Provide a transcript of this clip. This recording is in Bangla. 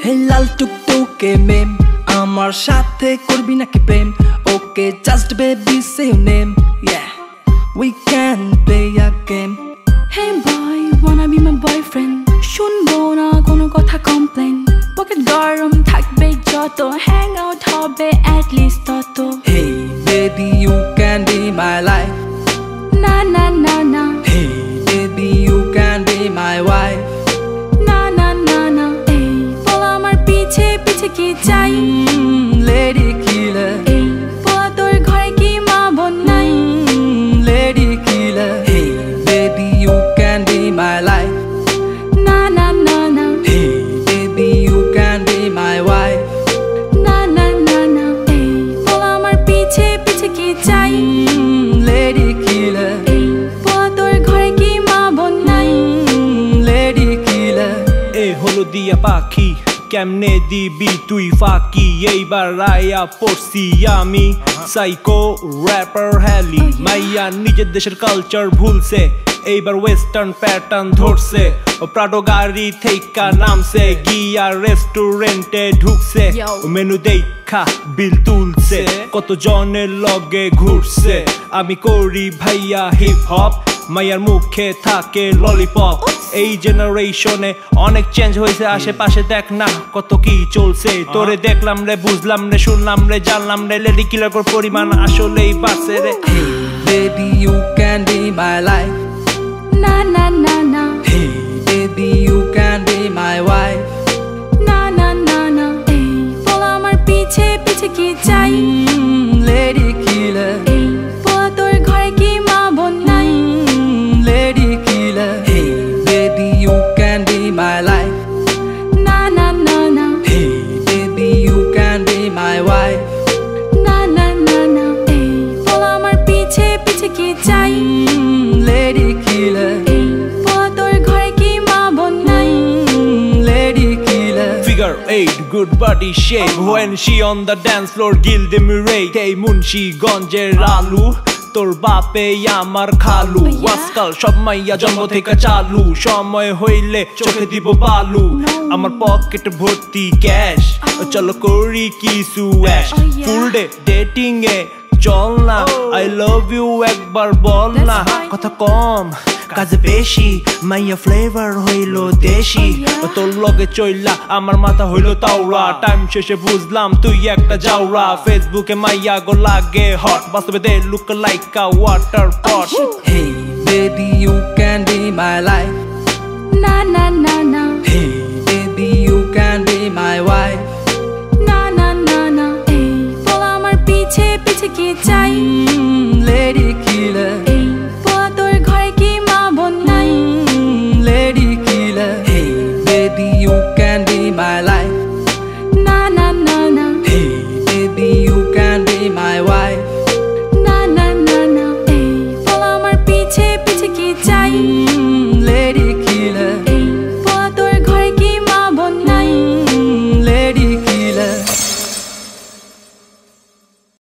Hey lal টুকটুকে মেম আমার সাথে করবি নাকি প্রেম Okay just baby say your name Yeah we can play a game Hey boy wanna be my boyfriend শুনবো না কোনো কথা কমপ্লেন পকেট গরম থাকবে যত হ্যাং আউট হবে at least তত Hey baby you can be my life না না না না Hey baby you can be my wife না না না না এই বল আমার পিছে পিছে কি চাই Lady killer এই বল তোর ঘরে কি মা বোন নাই Lady killer Hey baby you can be my life না না না না Hey baby you can be my wife না না না না এই বল আমার পিছে পিছে কি চাই Lady killer এই বল তোর ঘরে কি মা বোন নাই Lady killer এই হলো দিয়া পাখি কেমনে দিবি তুই ফাঁকি এইবার রায়া পড়ছি আমি সাইকো র্যাপার হ্যালি মাইয়া নিজের দেশের কালচার ভুলছে এইবার ওয়েস্টার্ন প্যাটার্ন ধরছে প্রাডো গাড়ি থেকে নামছে গিয়া রেস্টুরেন্টে ঢুকছে মেনু দেখা বিল তুলছে কত জনের লগে ঘুরছে আমি করি ভাইয়া হিপ হপ মাইয়ার মুখে থাকে ললিপপ এই জেনারেশনে অনেক চেঞ্জ হয়েছে আশেপাশে দেখ না কত কি চলছে তোরে দেখলাম রে বুঝলাম রে শুনলাম রে জানলাম রে লেডি কিলার পরিমাণ আসলেই বাড়ছে রে Hey baby you can be my life না না না না Hey baby you can be my wife না না না না এই বল আমার পিছে পিছে কি চাই Lady killer এই বল তোর ঘরে কি মা বোন নাই Lady killer Hey baby you can be my life না না না না Hey baby you can be my wife না না না না এই বল আমার পিছে পিছে কি চাই Lady killer এই বল তোর ঘরে কি মা বোন নাই Lady killer Figure 8 good body shape when she on the dance floor gilde mirate hey munshi gonjer alu তোর বাপে আমার খালু আজকাল সব মাইয়া জন্ম থেকে চালু সময় হইলে চোখে দিব বালু আমার পকেট ভর্তি ক্যাশ চলো করি কিছু অ্যাশ ফুল ডে ডেটিং এ চল না আই লাভ ইউ একবার বল না কথা কম কাজে বেশি মাইয়া ফ্লেভার হইলো দেশি তোর লগে চইলা আমার মাথা হইলো তাওরা টাইম শেষে বুঝলাম তুই একটা জাউরা ফেসবুকে মাইয়া গো লাগে হট বাস্তবে they look like a water pot Hey baby you can be my life না না না না